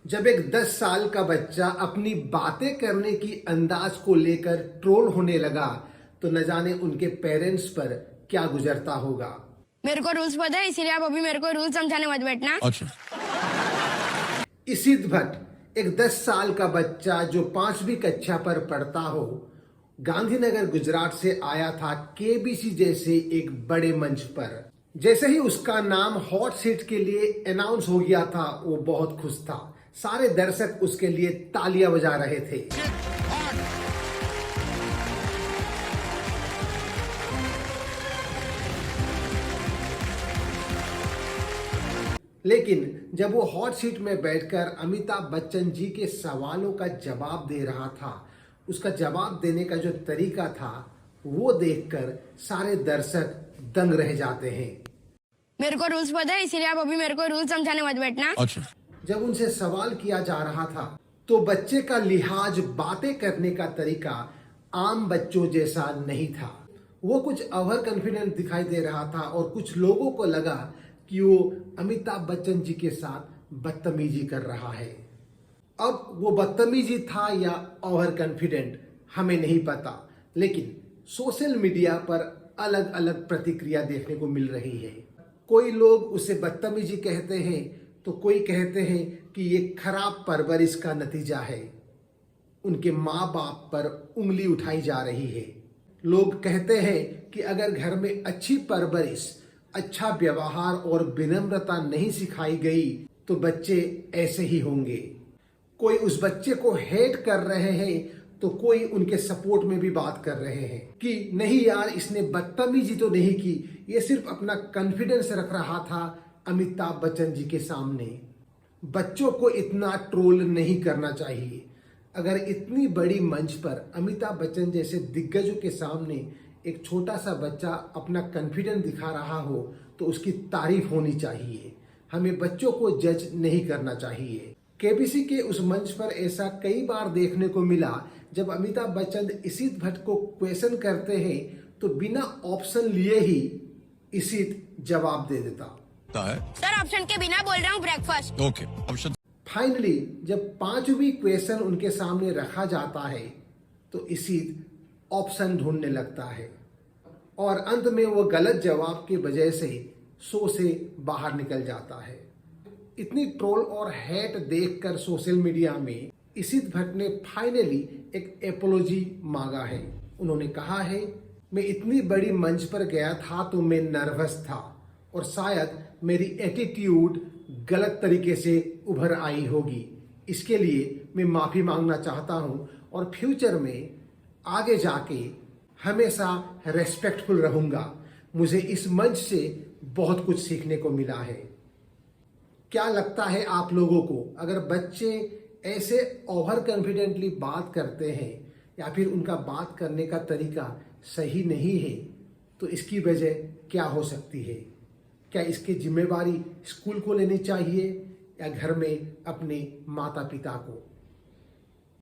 जब एक 10 साल का बच्चा अपनी बातें करने की अंदाज को लेकर ट्रोल होने लगा तो न जाने उनके पेरेंट्स पर क्या गुजरता होगा। मेरे को रूल्स पता है, इसीलिए आप अभी मेरे को रूल्स समझाने मत बैठना। अच्छा। इसित भट्ट एक 10 साल का बच्चा जो 5वीं कक्षा पर पढ़ता हो, गांधीनगर गुजरात से आया था केबीसी जैसे एक बड़े मंच पर। जैसे ही उसका नाम हॉट सीट के लिए अनाउंस हो गया था वो बहुत खुश था। सारे दर्शक उसके लिए तालियां बजा रहे थे। लेकिन जब वो हॉट सीट में बैठकर अमिताभ बच्चन जी के सवालों का जवाब दे रहा था, उसका जवाब देने का जो तरीका था वो देखकर सारे दर्शक दंग रह जाते हैं। मेरे को रूल्स पता है, इसीलिए आप अभी मेरे को रूल्स समझाने मत बैठना। अच्छा। जब उनसे सवाल किया जा रहा था तो बच्चे का लिहाज, बातें करने का तरीका आम बच्चों जैसा नहीं था। वो कुछ ओवर कॉन्फिडेंट दिखाई दे रहा था और कुछ लोगों को लगा कि वो अमिताभ बच्चन जी के साथ बदतमीजी कर रहा है। अब वो बदतमीजी था या ओवर कॉन्फिडेंट हमें नहीं पता, लेकिन सोशल मीडिया पर अलग अलग प्रतिक्रिया देखने को मिल रही है। कोई लोग उसे बदतमीजी कहते हैं तो कोई कहते हैं कि ये खराब परवरिश का नतीजा है, उनके माँ बाप पर उंगली उठाई जा रही है। लोग कहते हैं कि अगर घर में अच्छी परवरिश, अच्छा व्यवहार और विनम्रता नहीं सिखाई गई तो बच्चे ऐसे ही होंगे। कोई उस बच्चे को हेट कर रहे हैं तो कोई उनके सपोर्ट में भी बात कर रहे हैं कि नहीं यार, इसने बदतमीजी तो नहीं की, ये सिर्फ अपना कॉन्फिडेंस रख रहा था अमिताभ बच्चन जी के सामने। बच्चों को इतना ट्रोल नहीं करना चाहिए। अगर इतनी बड़ी मंच पर अमिताभ बच्चन जैसे दिग्गजों के सामने एक छोटा सा बच्चा अपना कॉन्फिडेंस दिखा रहा हो तो उसकी तारीफ होनी चाहिए। हमें बच्चों को जज नहीं करना चाहिए। केबीसी के उस मंच पर ऐसा कई बार देखने को मिला जब अमिताभ बच्चन इसित भट्ट को क्वेश्चन करते हैं तो बिना ऑप्शन लिए ही इसित जवाब दे देता है। सर, ऑप्शन के बिना बोल रहा हूँ ब्रेकफास्ट। Okay, option. फाइनली जब 5वीं क्वेश्चन उनके सामने रखा जाता है तो इसित ऑप्शन ढूंढने लगता है और अंत में वो गलत जवाब की वजह से शो से बाहर निकल जाता है। इतनी ट्रोल और हेट देखकर सोशल मीडिया में इसित भट्ट ने फाइनली एक एपोलॉजी मांगा है। उन्होंने कहा है, मैं इतनी बड़ी मंच पर गया था तो मैं नर्वस था और शायद मेरी एटीट्यूड गलत तरीके से उभर आई होगी। इसके लिए मैं माफ़ी मांगना चाहता हूँ और फ्यूचर में आगे जाके हमेशा रेस्पेक्टफुल रहूँगा। मुझे इस मंच से बहुत कुछ सीखने को मिला है। क्या लगता है आप लोगों को, अगर बच्चे ऐसे ओवर कॉन्फिडेंटली बात करते हैं या फिर उनका बात करने का तरीका सही नहीं है तो इसकी वजह क्या हो सकती है? क्या इसकी जिम्मेवारी स्कूल को लेनी चाहिए या घर में अपने माता पिता को?